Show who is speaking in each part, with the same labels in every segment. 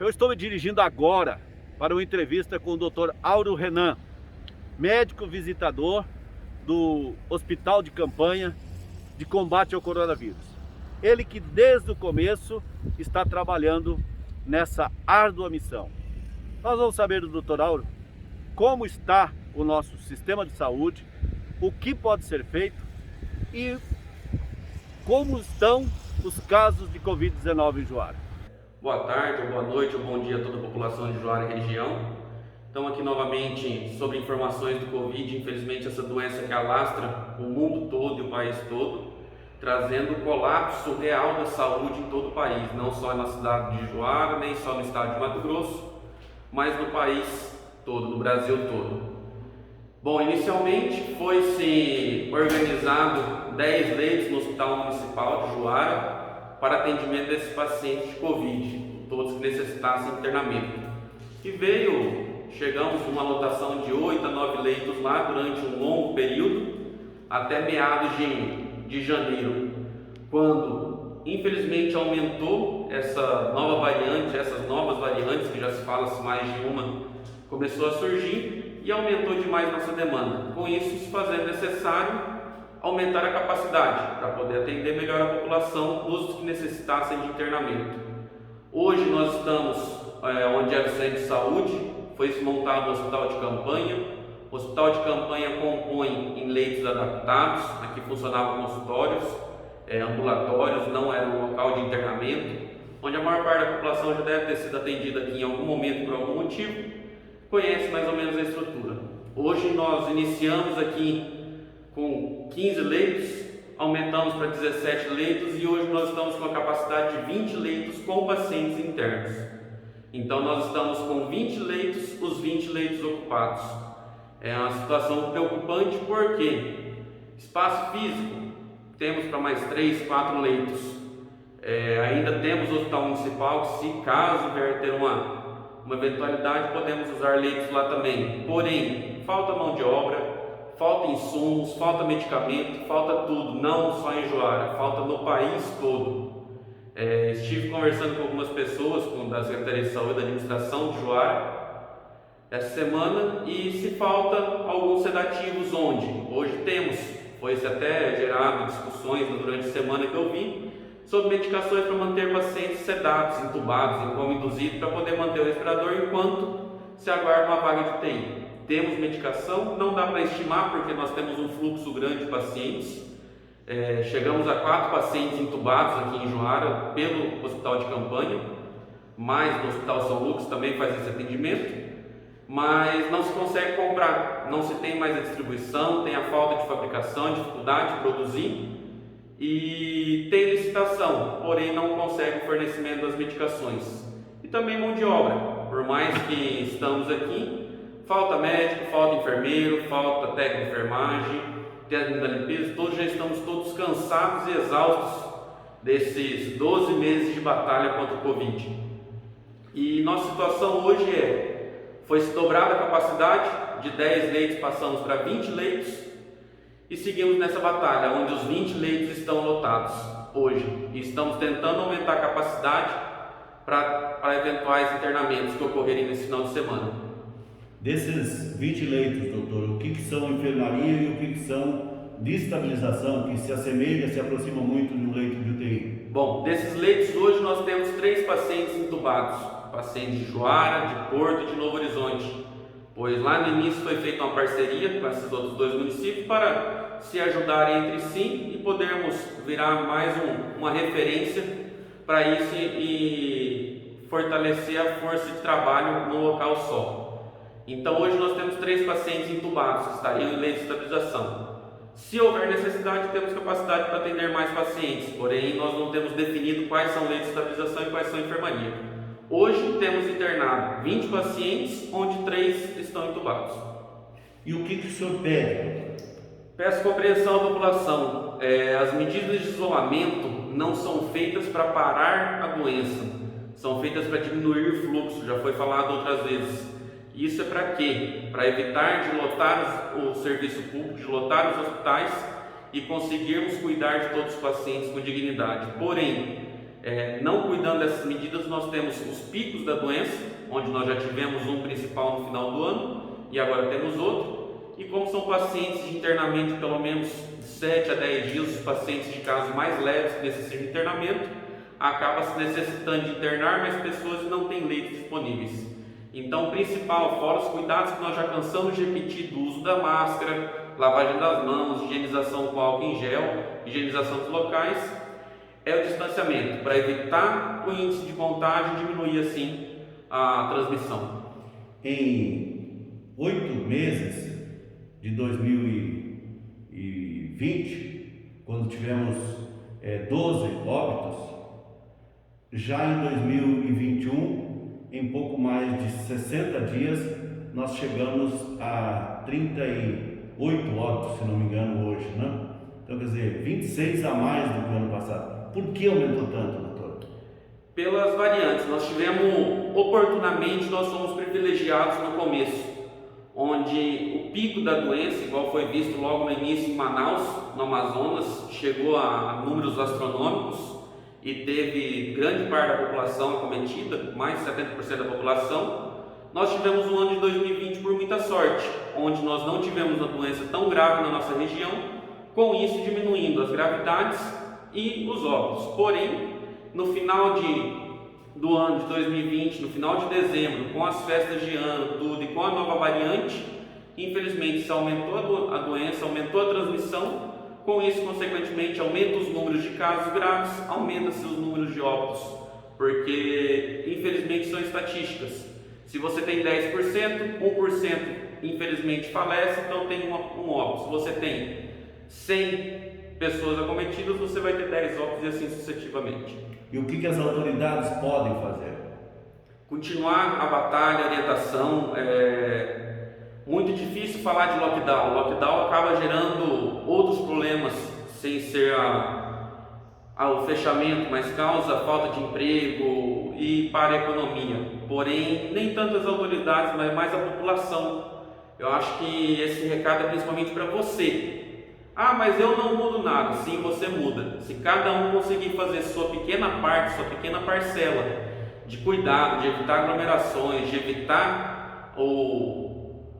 Speaker 1: eu estou me dirigindo agora para uma entrevista com o Dr. Auro Renan, médico visitador do Hospital de Campanha de Combate ao Coronavírus. Ele que desde o começo está trabalhando nessa árdua missão. Nós vamos saber do Dr. Auro como está o nosso sistema de saúde, o que pode ser feito e como estão os casos de Covid-19 em Juara.
Speaker 2: Boa tarde, ou boa noite, ou bom dia a toda a população de Juara e região. Estamos aqui novamente sobre informações do Covid. Infelizmente, essa doença que alastra o mundo todo e o país todo, trazendo colapso real da saúde em todo o país, não só na cidade de Juara, nem só no estado de Mato Grosso, mas no país todo, no Brasil todo. Bom, inicialmente foi-se organizado 10 leitos no Hospital Municipal de Juara para atendimento desses pacientes de Covid, todos que necessitassem internamento. E chegamos a uma lotação de 8 a 9 leitos lá durante um longo período, até meados de janeiro, quando infelizmente aumentou essa nova variante, essas novas variantes, que já se fala mais de uma, começou a surgir e aumentou demais nossa demanda. Com isso, se fazendo necessário aumentar a capacidade para poder atender melhor a população dos que necessitassem de internamento. Hoje nós estamos onde era o centro de saúde, foi montado o hospital de campanha. O hospital de campanha compõe em leitos adaptados, aqui funcionavam consultórios, ambulatórios, não era um local de internamento, onde a maior parte da população já deve ter sido atendida aqui em algum momento por algum motivo, conhece mais ou menos a estrutura. Hoje nós iniciamos aqui com 15 leitos, aumentamos para 17 leitos e hoje nós estamos com a capacidade de 20 leitos com pacientes internos. Então nós estamos com 20 leitos, os 20 leitos ocupados. É uma situação preocupante porque espaço físico temos para mais 3, 4 leitos. Ainda temos o hospital municipal, se caso vier ter uma eventualidade, podemos usar leitos lá também. Porém, falta mão de obra, falta insumos, falta medicamento, falta tudo, não só em Juara, falta no país todo. Estive conversando com algumas pessoas da Secretaria de Saúde e da Administração de Juara essa semana e se falta alguns sedativos onde hoje temos, foi-se até gerado discussões durante a semana que eu vi sobre medicações para manter pacientes sedados, entubados, em coma induzido, para poder manter o respirador enquanto se aguarda uma vaga de UTI. Temos medicação, não dá para estimar porque nós temos um fluxo grande de pacientes. Chegamos a 4 pacientes entubados aqui em Juara pelo hospital de campanha, mas no Hospital São Lucas também faz esse atendimento, mas não se consegue comprar, não se tem mais a distribuição, tem a falta de fabricação, a dificuldade de produzir e tem licitação, porém não consegue o fornecimento das medicações. E também mão de obra, por mais que estamos aqui, falta médico, falta enfermeiro, falta técnico de enfermagem, técnico da limpeza, todos já estamos todos cansados e exaustos desses 12 meses de batalha contra o Covid. E nossa situação hoje foi-se dobrada a capacidade, de 10 leitos passamos para 20 leitos e seguimos nessa batalha, onde os 20 leitos estão lotados hoje. E estamos tentando aumentar a capacidade para eventuais internamentos que ocorrerem nesse final de semana.
Speaker 1: Desses 20 leitos, doutor, o que são enfermaria e o que são de estabilização, que se assemelha, se aproxima muito do leito de UTI?
Speaker 2: Bom, desses leitos hoje nós temos 3 pacientes entubados, pacientes de Juara, de Porto e de Novo Horizonte, pois lá no início foi feita uma parceria com esses outros 2 municípios para se ajudarem entre si e podermos virar mais uma referência para isso e fortalecer a força de trabalho no local só. Então hoje nós temos 3 pacientes entubados que estariam em leito de estabilização. Se houver necessidade, temos capacidade para atender mais pacientes, porém nós não temos definido quais são leitos de estabilização e quais são enfermaria. Hoje temos internado 20 pacientes, onde 3 estão entubados.
Speaker 1: E o que o senhor pede?
Speaker 2: Peço compreensão à população. As medidas de isolamento não são feitas para parar a doença, são feitas para diminuir o fluxo, já foi falado outras vezes. Isso é para quê? Para evitar de lotar o serviço público, de lotar os hospitais e conseguirmos cuidar de todos os pacientes com dignidade. Porém, Não cuidando dessas medidas, nós temos os picos da doença, onde nós já tivemos um principal no final do ano e agora temos outro. E como são pacientes de internamento de pelo menos 7 a 10 dias, os pacientes de casos mais leves que necessitam de internamento, acaba se necessitando de internar mais pessoas e não tem leitos disponíveis. Então, o principal, fora os cuidados que nós já cansamos de repetir, do uso da máscara, lavagem das mãos, higienização com álcool em gel, higienização dos locais, é o distanciamento, para evitar o índice de contágio e diminuir assim a transmissão.
Speaker 3: Em 8 meses de 2020, quando tivemos 12 óbitos, já em 2021, em pouco mais de 60 dias, nós chegamos a 38 óbitos, se não me engano, hoje, né? Então, quer dizer, 26 a mais do que o ano passado. Por que aumentou tanto, doutor?
Speaker 2: Pelas variantes. Nós tivemos, oportunamente, nós fomos privilegiados no começo, onde o pico da doença, igual foi visto logo no início em Manaus, no Amazonas, chegou a números astronômicos e teve grande parte da população acometida, mais de 70% da população. Nós tivemos um ano de 2020 por muita sorte, onde nós não tivemos uma doença tão grave na nossa região, com isso diminuindo as gravidades e os óbitos. Porém, no final do ano de 2020, no final de dezembro, com as festas de ano, tudo, e com a nova variante, infelizmente se aumentou a doença, aumentou a transmissão. Com isso, consequentemente, aumenta os números de casos graves, aumenta-se os números de óbitos, porque infelizmente são estatísticas. Se você tem 10%, 1% infelizmente falece, então tem um óbito. Se você tem 100 pessoas acometidas, você vai ter 10 óbitos e assim sucessivamente.
Speaker 3: E o que as autoridades podem fazer?
Speaker 2: Continuar a batalha, a orientação. Muito difícil falar de lockdown. O lockdown acaba gerando outros problemas, sem ser o fechamento, mas causa falta de emprego e para a economia. Porém, nem tanto as autoridades, mas mais a população. Eu acho que esse recado é principalmente para você. Mas eu não mudo nada. Sim, você muda. Se cada um conseguir fazer sua pequena parte, sua pequena parcela de cuidado, de evitar aglomerações, de evitar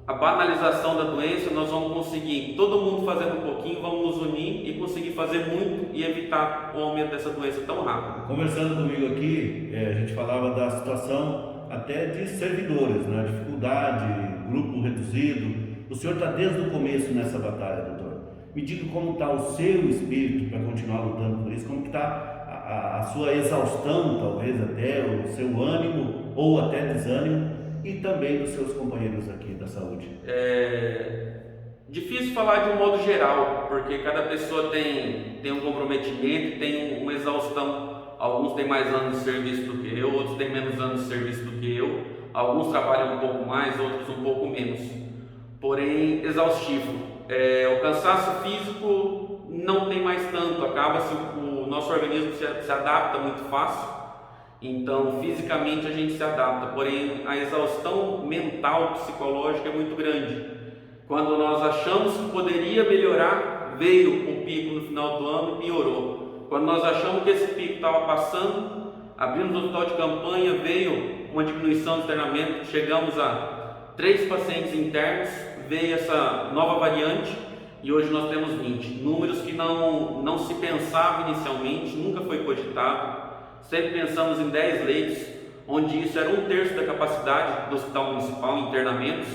Speaker 2: a banalização da doença, nós vamos conseguir, todo mundo fazendo um pouquinho, vamos nos unir e conseguir fazer muito e evitar o aumento dessa doença tão rápido.
Speaker 3: Conversando comigo aqui, a gente falava da situação até de servidores, né? Dificuldade, grupo reduzido. O senhor está desde o começo nessa batalha, doutor. Me diga como está o seu espírito para continuar lutando por isso, como está a sua exaustão, talvez até, o seu ânimo ou até desânimo, e também dos seus companheiros aqui da saúde.
Speaker 2: Difícil falar de um modo geral, porque cada pessoa tem um comprometimento, tem uma exaustão. Alguns têm mais anos de serviço do que eu, outros têm menos anos de serviço do que eu, alguns trabalham um pouco mais, outros um pouco menos, porém exaustivo. O cansaço físico não tem mais tanto, acaba-se o nosso organismo se adapta muito fácil, então fisicamente a gente se adapta, porém a exaustão mental, psicológica é muito grande. Quando nós achamos que poderia melhorar, veio um pico no final do ano e piorou. Quando nós achamos que esse pico estava passando, abrimos o hospital de campanha, veio uma diminuição do internamento, chegamos a 3 pacientes internos, veio essa nova variante e hoje nós temos 20. Números que não se pensava inicialmente, nunca foi cogitado. Sempre pensamos em 10 leitos, onde isso era 1/3 da capacidade do hospital municipal em internamentos,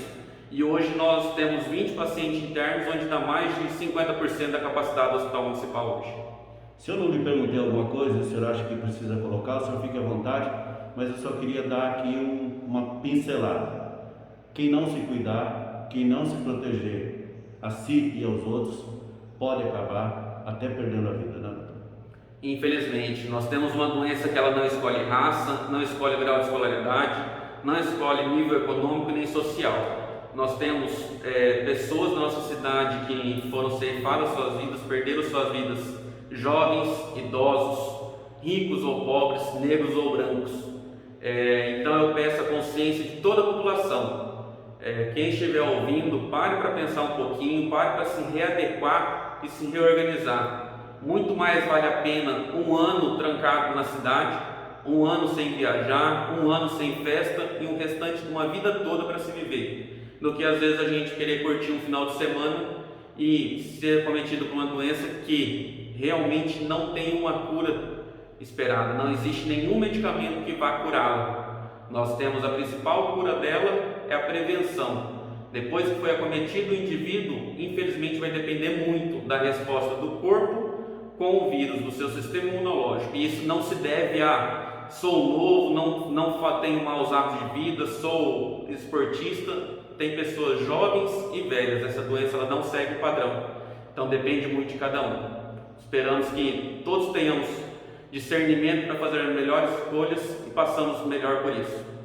Speaker 2: e hoje nós temos 20 pacientes internos, onde dá mais de 50% da capacidade do hospital municipal hoje.
Speaker 3: Se eu não lhe perguntei alguma coisa, o senhor acha que precisa colocar, o senhor fique à vontade, mas eu só queria dar aqui uma pincelada. Quem não se cuidar, quem não se proteger a si e aos outros, pode acabar até perdendo a vida, né?
Speaker 2: Infelizmente, nós temos uma doença que ela não escolhe raça, não escolhe grau de escolaridade, não escolhe nível econômico nem social. Nós temos pessoas da nossa cidade que foram ceifadas suas vidas, perderam suas vidas, jovens, idosos, ricos ou pobres, negros ou brancos. Então eu peço a consciência de toda a população. Quem estiver ouvindo, pare para pensar um pouquinho, pare para se readequar e se reorganizar. Muito mais vale a pena um ano trancado na cidade, um ano sem viajar, um ano sem festa e um restante de uma vida toda para se viver, do que às vezes a gente querer curtir um final de semana e ser cometido por uma doença que realmente não tem uma cura esperada, não existe nenhum medicamento que vá curá-la. Nós temos a principal cura dela é a prevenção. Depois que foi acometido o indivíduo, infelizmente vai depender muito da resposta do corpo com o vírus, do seu sistema imunológico. E isso não se deve a sou novo, não tenho maus hábitos de vida, sou esportista. Tem pessoas jovens e velhas, essa doença ela não segue o padrão. Então depende muito de cada um. Esperamos que todos tenhamos discernimento para fazer as melhores escolhas e passamos melhor por isso.